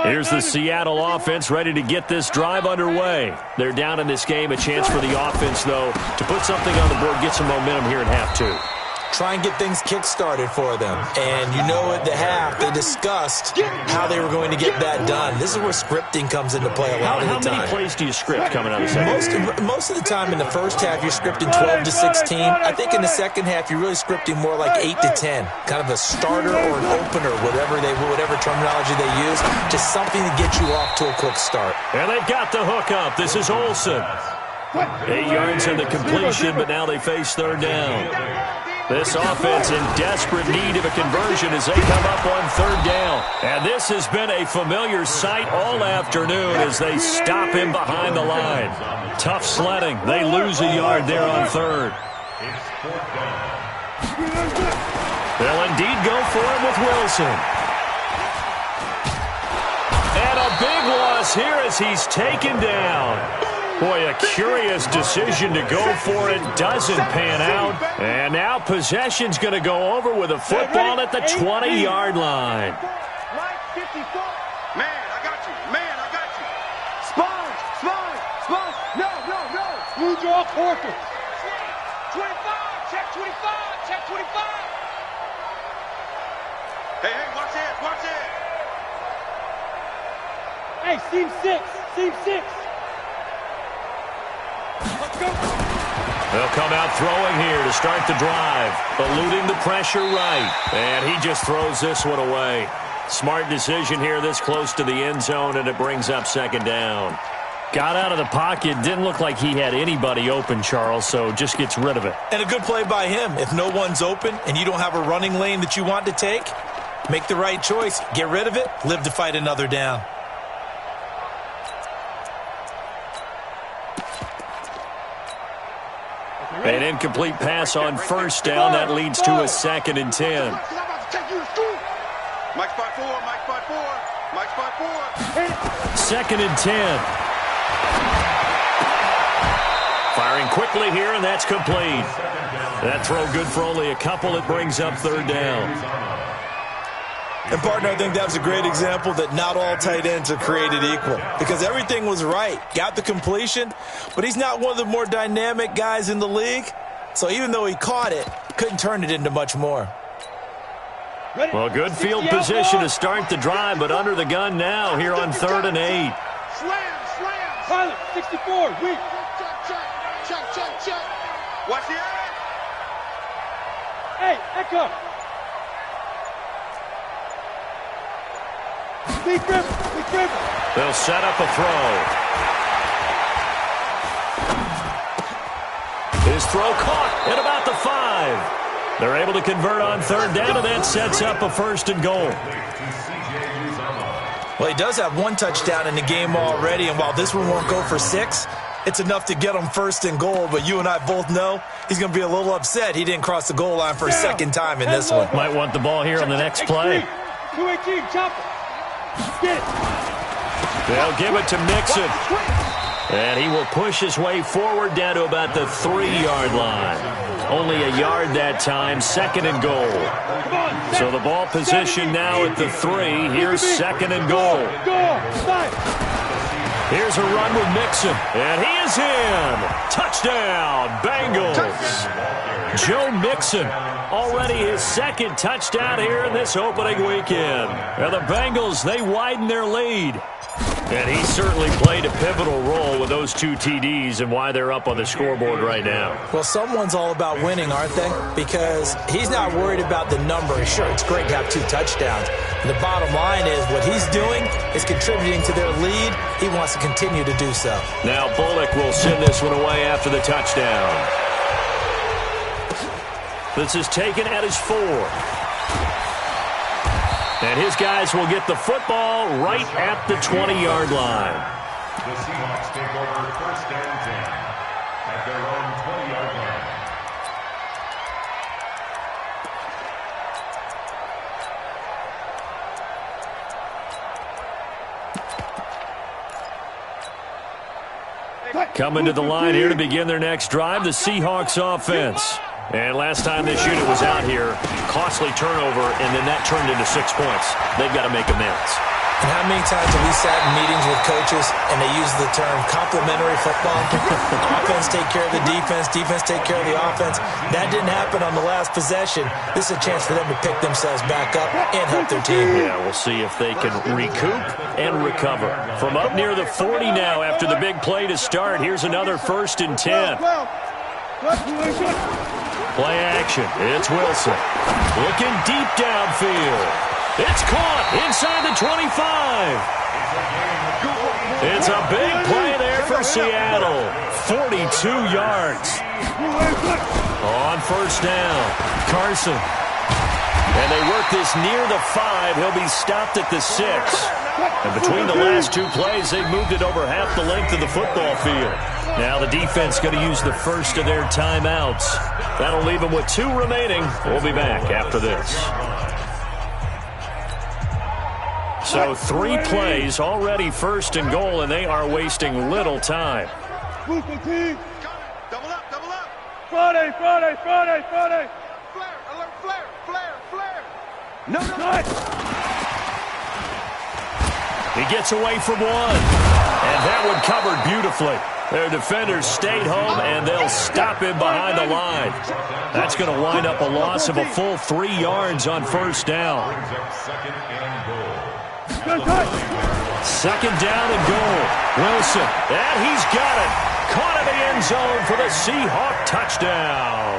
Here's the Seattle offense ready to get this drive underway. They're down in this game. A chance for the offense, though, to put something on the board, get some momentum here in half two. Try and get things kick-started for them. And you know at the half, they discussed how they were going to get that done. This is where scripting comes into play a lot of the time. How many plays do you script coming out of the second? Most of the time in the first half, you're scripting 12 to 16. I think in the second half, you're really scripting more like 8 to 10. Kind of a starter or an opener, whatever terminology they use. Just something to get you off to a quick start. And they've got the hook up. This is Olsen. 8 yards in the completion, but now they face third down. This offense in desperate need of a conversion as they come up on third down. And this has been a familiar sight all afternoon as they stop him behind the line. Tough sledding. They lose a yard there on third. They'll indeed go for it with Wilson. And a big loss here as he's taken down. Boy, a curious decision to go for it. Doesn't pan out. And now possession's going to go over with a football at the 20-yard line. Man, I got you. Man, I got you. Spine. No. Smooth your off quarter. 25. Check 25. Hey, watch it. Hey, seam six. They'll come out throwing here to start the drive. Eluding the pressure right. And he just throws this one away. Smart decision here this close to the end zone, and it brings up second down. Got out of the pocket. Didn't look like he had anybody open, Charles, so just gets rid of it. And a good play by him. If no one's open and you don't have a running lane that you want to take, make the right choice. Get rid of it. Live to fight another down. An incomplete pass on first down. That leads to a 2nd and 10. Mike spot four. 2nd and 10. Firing quickly here, and that's complete. That throw good for only a couple. It brings up third down. And, partner, I think that was a great example that not all tight ends are created equal. Because everything was right. Got the completion, but he's not one of the more dynamic guys in the league. So even though he caught it, couldn't turn it into much more. Well, good field position to start the drive, but under the gun now here on 3rd and 8. Slam. Pilot, 64, weak. Check. Watch it. Hey, Echo. Big grip. They'll set up a throw. His throw caught at about the 5. They're able to convert on third down, and that sets up a 1st and goal. Well, he does have 1 touchdown in the game already, and while this one won't go for 6, it's enough to get him 1st and goal. But you and I both know he's going to be a little upset he didn't cross the goal line for a 2nd time in this one. Might want the ball here on the next play. 218, chop it. Get it. They'll give it to Mixon. And he will push his way forward down to about the 3-yard line. Only a yard that time, 2nd and goal. So the ball position now at the 3. Here's 2nd and goal. Here's a run with Mixon. And he is in. Touchdown, Bengals. Joe Mixon, already his 2nd touchdown here in this opening weekend. And the Bengals, they widen their lead. And he certainly played a pivotal role with those 2 TDs and why they're up on the scoreboard right now. Well, someone's all about winning, aren't they? Because he's not worried about the number. Sure, it's great to have 2 touchdowns. And the bottom line is what he's doing is contributing to their lead. He wants to continue to do so. Now Bullock will send this one away after the touchdown. This is taken at his 4. And his guys will get the football right at the 20-yard line. The Seahawks take over 1st and 10 at their own 20-yard line. Coming to the line here to begin their next drive, the Seahawks offense. And last time this unit was out here, costly turnover, and then that turned into 6 points. They've got to make amends. And how many times have we sat in meetings with coaches and they use the term complementary football? Offense take care of the defense, defense take care of the offense. That didn't happen on the last possession. This is a chance for them to pick themselves back up and help their team. Yeah, we'll see if they can recoup and recover. From up near the 40 now after the big play to start, here's another 1st and 10. Play action. It's Wilson. Looking deep downfield. It's caught inside the 25. It's a big play there for Seattle. 42 yards. On 1st down, Carson. And they work this near the 5. He'll be stopped at the 6. And between the last 2 plays, they've moved it over half the length of the football field. Now the defense going to use the first of their timeouts. That'll leave them with 2 remaining. We'll be back after this. So 3 plays, already 1st and goal, and they are wasting little time. Double up, double up. Friday. Flare, alert, flare. No. He gets away from 1. And that one covered beautifully. Their defenders stayed home, and they'll stop him behind the line. That's going to wind up a loss of a full 3 yards on 1st down. 2nd down and goal. Wilson, and he's got it. Caught in the end zone for the Seahawk touchdown.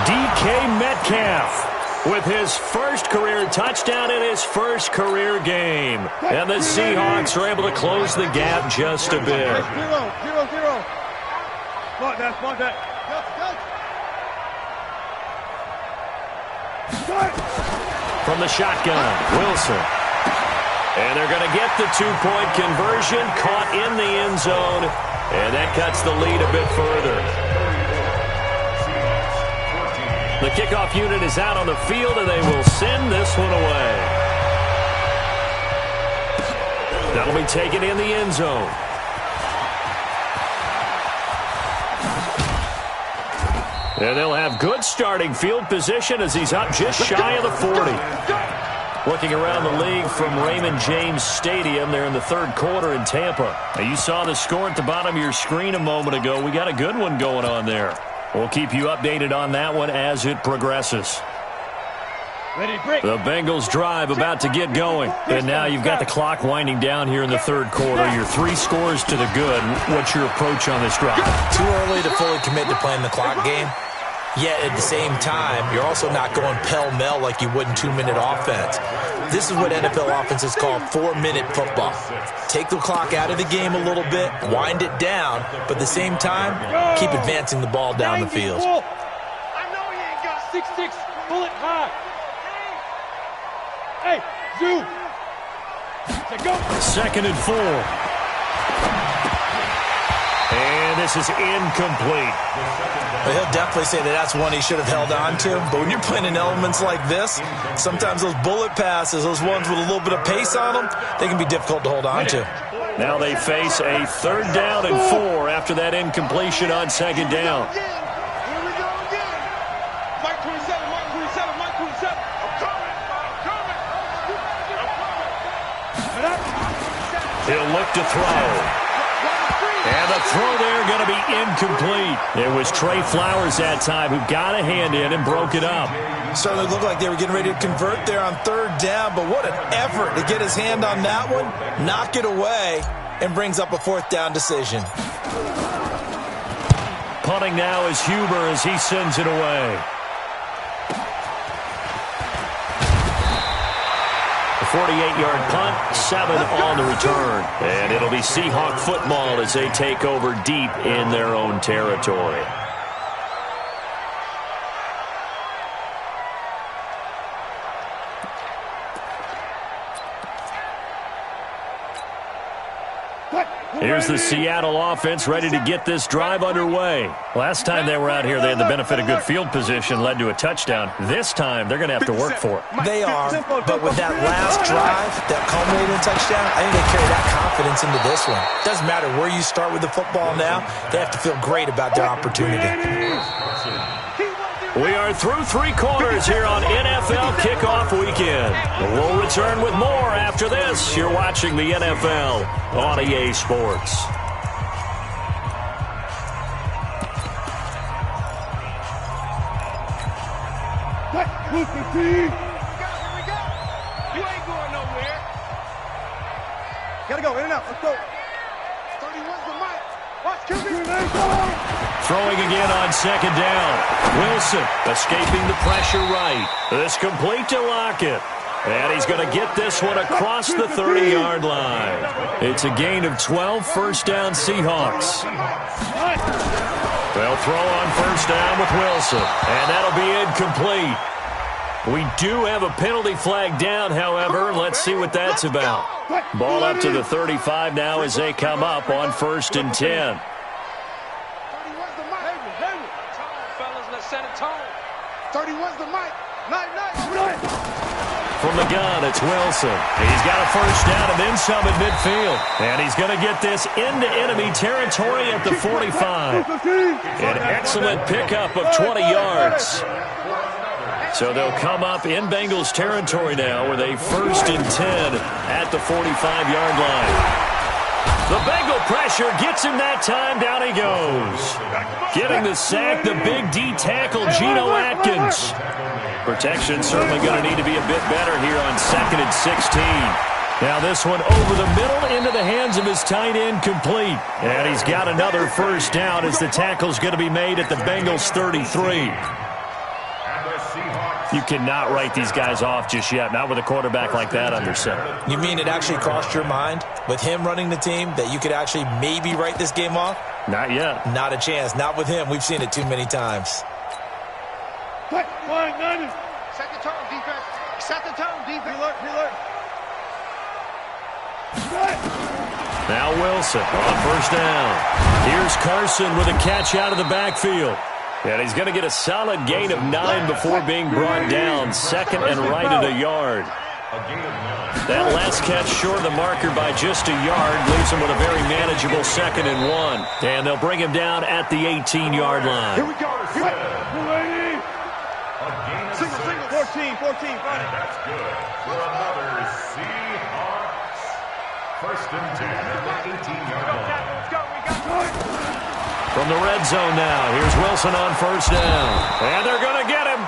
DK Metcalf with his 1st career touchdown in his 1st career game. And the Seahawks are able to close the gap just a bit. 0. Spot that. From the shotgun, Wilson. And they're going to get the 2-point conversion, caught in the end zone, and that cuts the lead a bit further. The kickoff unit is out on the field, and they will send this one away. That'll be taken in the end zone. And they'll have good starting field position as he's up just shy of the 40. Looking around the league from Raymond James Stadium, they're in the 3rd quarter in Tampa. Now, you saw the score at the bottom of your screen a moment ago. We got a good one going on there. We'll keep you updated on that one as it progresses. The Bengals drive about to get going. And now you've got the clock winding down here in the 3rd quarter. You're 3 scores to the good. What's your approach on this drive? Too early to fully commit to playing the clock game. Yet at the same time, you're also not going pell-mell like you would in 2-minute offense. This is what NFL offenses call 4-minute football. Take the clock out of the game a little bit, wind it down, but at the same time, keep advancing the ball down the field. I know you ain't got 6'6", bullet high. Hey, Zoo. Go. 2nd and 4. And this is incomplete. Well, he'll definitely say that that's one he should have held on to. But when you're playing in elements like this, sometimes those bullet passes, those ones with a little bit of pace on them, they can be difficult to hold on to. Now they face a 3rd down and 4 after that incompletion on 2nd down. Here we go again. Mike 27. I'm coming. He'll look to throw. And the throw there going to be incomplete. It was Trey Flowers that time who got a hand in and broke it up. Certainly looked like they were getting ready to convert there on 3rd down, but what an effort to get his hand on that one, knock it away, and brings up a 4th down decision. Punting now is Huber as he sends it away. A 48-yard punt, 7 on the return. And it'll be Seahawk football as they take over deep in their own territory. Here's the Seattle offense ready to get this drive underway. Last time they were out here, they had the benefit of good field position, led to a touchdown. This time, they're going to have to work for it. They are, but with that last drive that culminated in a touchdown, I think they carry that confidence into this one. Doesn't matter where you start with the football now, they have to feel great about their opportunity. He won't do We are through 3 quarters here on NFL Kickoff Weekend. We'll return with more after this. You're watching the NFL on EA Sports. Here we go. You ain't going nowhere. Gotta go, in and out. Let's go. 31's the mic. Watch QB. Throwing again on 2nd down. Wilson escaping the pressure right. This complete to Lockett. And he's going to get this one across the 30-yard line. It's a gain of 12, first down Seahawks. They'll throw on 1st down with Wilson. And that'll be incomplete. We do have a penalty flag down, however. Let's see what that's about. Ball up to the 35 now as they come up on 1st and 10. 31's the mic. Fellas, let's set a tone. 31's the mic. Night. From the gun, it's Wilson. He's got a 1st down and then some at midfield. And he's going to get this into enemy territory at the 45. An excellent pickup of 20 yards. So they'll come up in Bengals territory now with a 1st and 10 at the 45-yard line. The Bengal pressure gets him that time. Down he goes. Getting the sack, the big D tackle, Geno Atkins. Protection certainly going to need to be a bit better here on 2nd and 16. Now this one over the middle into the hands of his tight end, complete. And he's got another 1st down as the tackle's going to be made at the Bengals 33. You cannot write these guys off just yet, not with a quarterback like that under center. You mean it actually crossed your mind with him running the team that you could actually maybe write this game off? Not yet. Not a chance. Not with him. We've seen it too many times. Set the tone, defense. Set the tone, defense. Alert. Now Wilson on 1st down. Here's Carson with a catch out of the backfield. And he's going to get a solid gain of 9 before being brought down. 2nd and right at a yard. That last catch short of the marker by just a yard leaves him with a very manageable 2nd and 1. And they'll bring him down at the 18-yard line. Here we go. Single. 14. That's good for another Seahawks. 1st and 10 at the 18-yard line. Let's go. We got it. From the red zone now, here's Wilson on 1st down. And they're going to get him.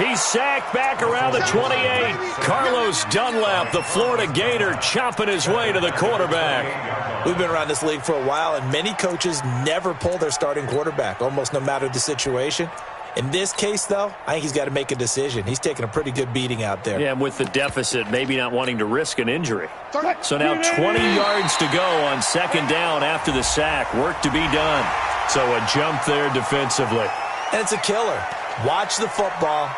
He's sacked back around the 28. Carlos Dunlap, the Florida Gator, chopping his way to the quarterback. We've been around this league for a while, and many coaches never pull their starting quarterback, almost no matter the situation. In this case, though, I think he's got to make a decision. He's taking a pretty good beating out there. Yeah, and with the deficit, maybe not wanting to risk an injury. So now 20 yards to go on 2nd down after the sack. Work to be done. So a jump there defensively. And it's a killer. Watch the football.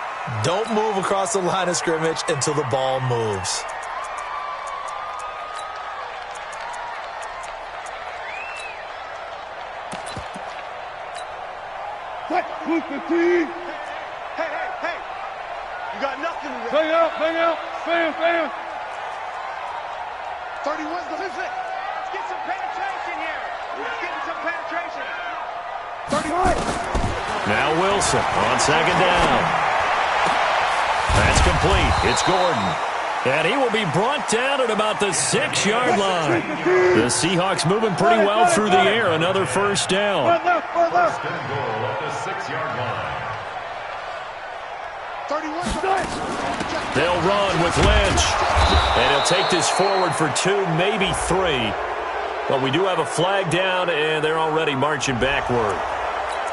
Don't move across the line of scrimmage until the ball moves. Hey. You got nothing to do. Bang out. Bam. 31's the visit. Let's get some penetration here. Let's get some penetration. 31. Now Wilson on 2nd down. That's complete. It's Gordon. And he will be brought down at about the 6-yard line. The Seahawks moving pretty well through the air. Another 1st down. 1st and goal at the 6-yard line. 31. They'll run with Lynch. And he'll take this forward for 2, maybe 3. But we do have a flag down, and they're already marching backward.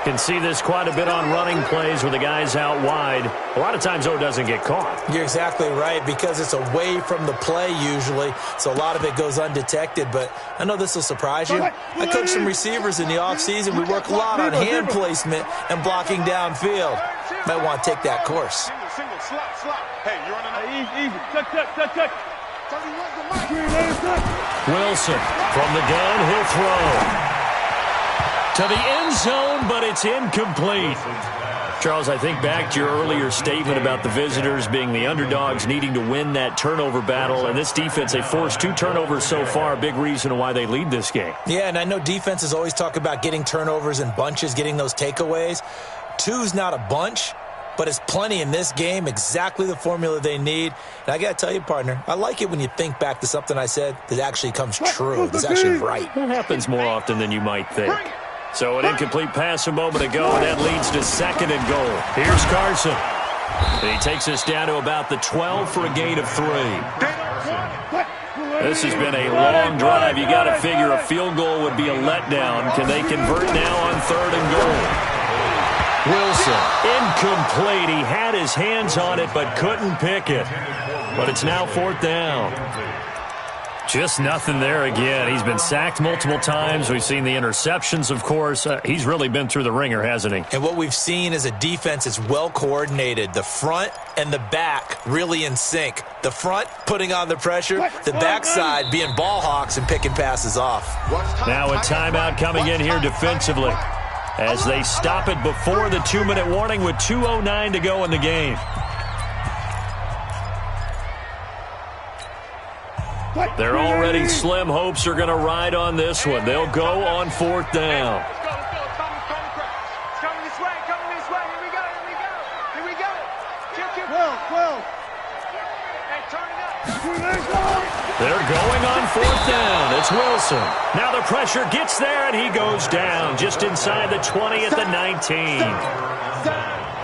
Can see this quite a bit on running plays with the guys out wide. A lot of times, though, it doesn't get caught. You're exactly right, because it's away from the play usually, so a lot of it goes undetected. But I know this will surprise you. I coach some receivers in the offseason. We work a lot on hand placement and blocking downfield. Might want to take that course. Single, slot. Hey, you're on an easy. Check. 31's the mic. Wilson from the gun. He'll throw to the end zone, but it's incomplete. Charles, I think back to your earlier statement about the visitors being the underdogs, needing to win that turnover battle. And this defense, they forced 2 turnovers so far, a big reason why they lead this game. Yeah, and I know defenses always talk about getting turnovers in bunches, getting those takeaways. 2's not a bunch, but it's plenty in this game, exactly the formula they need. And I got to tell you, partner, I like it when you think back to something I said that actually comes true, that's actually right. It happens more often than you might think. So an incomplete pass a moment ago, and that leads to 2nd and goal. Here's Carson. And he takes us down to about the 12 for a gain of 3. This has been a long drive. You got to figure a field goal would be a letdown. Can they convert now on 3rd and goal? Wilson, incomplete. He had his hands on it but couldn't pick it. But it's now 4th down. Just nothing there again. He's been sacked multiple times. We've seen the interceptions, of course. He's really been through the ringer, hasn't he? And what we've seen is a defense that's well coordinated. The front and the back really in sync. The front putting on the pressure, the backside being ball hawks and picking passes off. Now a timeout coming in here defensively as they stop it before the 2-minute warning with 2:09 to go in the game. They're already slim hopes are going to ride on this one. They'll go on 4th down. Let's go. It's coming this way. Here we go. Kill. 12. Hey, turn it up. They're going on 4th down. It's Wilson. Now the pressure gets there, and he goes down just inside the 20 at the 19.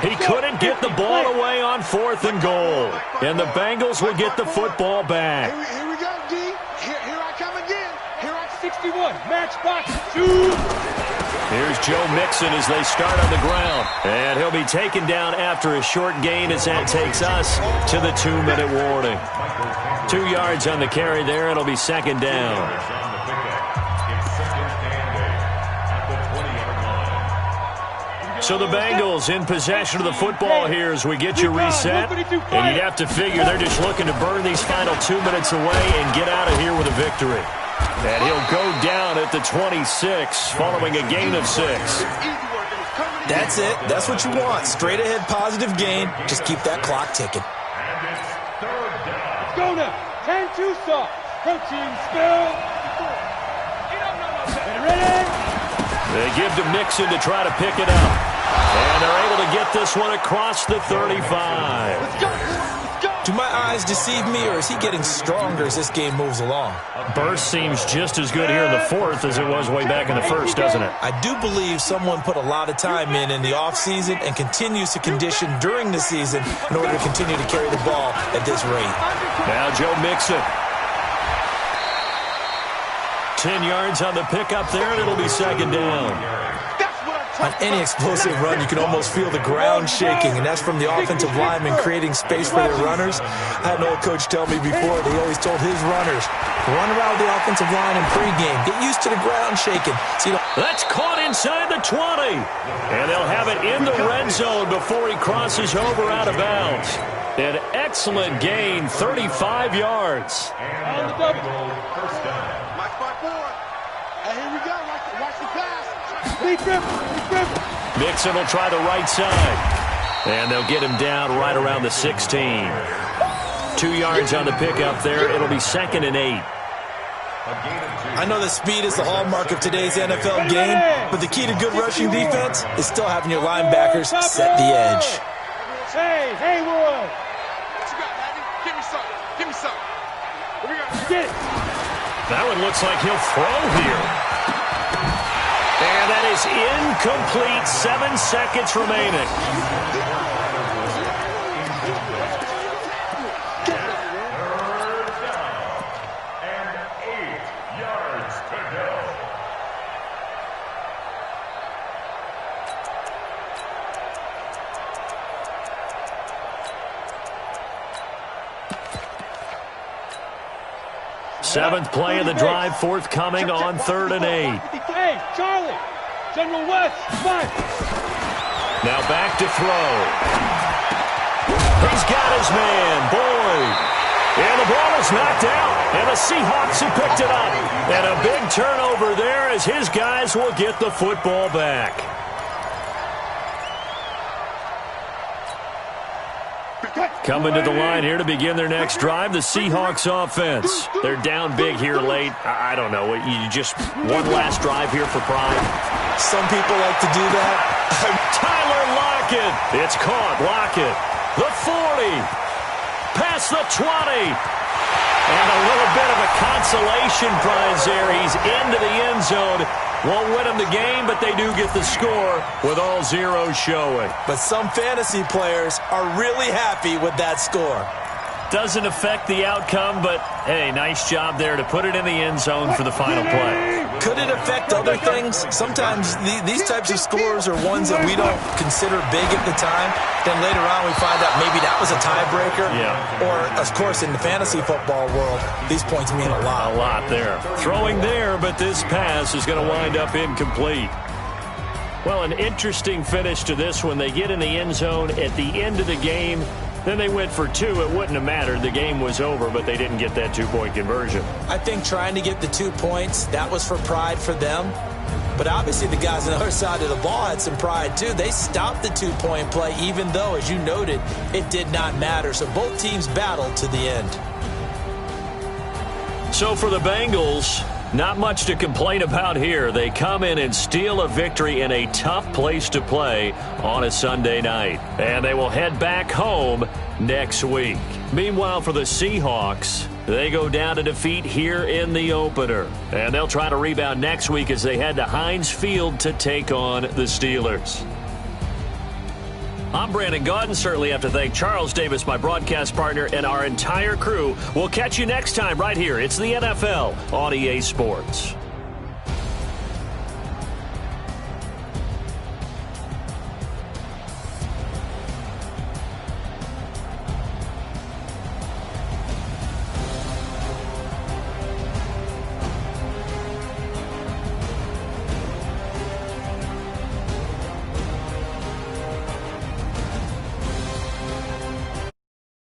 He couldn't get the ball away on 4th and goal. And the Bengals will get the football back. Here we go, D. Here I come again. Here at 61. Matchbox 2. Here's Joe Mixon as they start on the ground. And he'll be taken down after a short gain as that takes us to the 2-minute warning. 2 yards on the carry there. It'll be 2nd down. So the Bengals in possession of the football here as we get you reset. And you'd have to figure they're just looking to burn these final 2 minutes away and get out of here with a victory. And he'll go down at the 26 following a gain of 6. That's it. That's what you want. Straight ahead positive gain. Just keep that clock ticking. Let's go now. 10-2 sauce. Protein spill. Ready? They give to Mixon to try to pick it up. And they're able to get this one across the 35. Let's go. Do my eyes deceive me, or is he getting stronger as this game moves along? Burst seems just as good here in the 4th as it was way back in the 1st, doesn't it? I do believe someone put a lot of time in the offseason and continues to condition during the season in order to continue to carry the ball at this rate. Now Joe Mixon. 10 yards on the pickup there, and it'll be 2nd down. On any explosive run, you can almost feel the ground shaking, and that's from the offensive linemen creating space for their runners. I had an old coach tell me before, he always told his runners, run around the offensive line in pregame. Get used to the ground shaking. That's caught inside the 20. And they'll have it in the red zone before he crosses over out of bounds. An excellent gain, 35 yards. On the double. First down. Watch my board. Hey, here we go. Watch the pass. Mixon will try the right side. And they'll get him down right around the 16. 2 yards on the pickup there. It'll be 2nd and 8. I know that speed is the hallmark of today's NFL game, but the key to good rushing defense is still having your linebackers set the edge. Hey, Roy. What you got, Daddy? Give me something. Get it. That one looks like he'll throw here. And that is incomplete. 7 seconds remaining. And 8 yards to go. Seventh play of the drive forthcoming on 3rd and 8. Hey, Charlie. General West, fine. Now back to throw. He's got his man, Boyd. And the ball is knocked out. And the Seahawks have picked it up. And a big turnover there as his guys will get the football back. Coming to the line here to begin their next drive, the Seahawks offense. They're down big here late. I don't know. You just one last drive here for pride. Some people like to do that. Tyler Lockett. It's caught. Lockett. The 40. Past the 20. And a little bit of a consolation prize there. He's into the end zone. Won't win them the game, but they do get the score with all zeros showing. But some fantasy players are really happy with that score. Doesn't affect the outcome, but, hey, nice job there to put it in the end zone for the final play. Could it affect other things? Sometimes these types of scores are ones that we don't consider big at the time. Then later on we find out maybe that was a tiebreaker. Yeah. Or, of course, in the fantasy football world, these points mean a lot. A lot there. Throwing there, but this pass is going to wind up incomplete. Well, an interesting finish to this one. They get in the end zone at the end of the game. Then they went for 2. It wouldn't have mattered. The game was over, but they didn't get that 2-point conversion. I think trying to get the 2 points, that was for pride for them. But obviously the guys on the other side of the ball had some pride too. They stopped the 2-point play, even though, as you noted, it did not matter. So both teams battled to the end. So for the Bengals, not much to complain about here. They come in and steal a victory in a tough place to play on a Sunday night. And they will head back home next week. Meanwhile, for the Seahawks, they go down to defeat here in the opener. And they'll try to rebound next week as they head to Heinz Field to take on the Steelers. I'm Brandon Gaudin. Certainly have to thank Charles Davis, my broadcast partner, and our entire crew. We'll catch you next time right here. It's the NFL on EA Sports.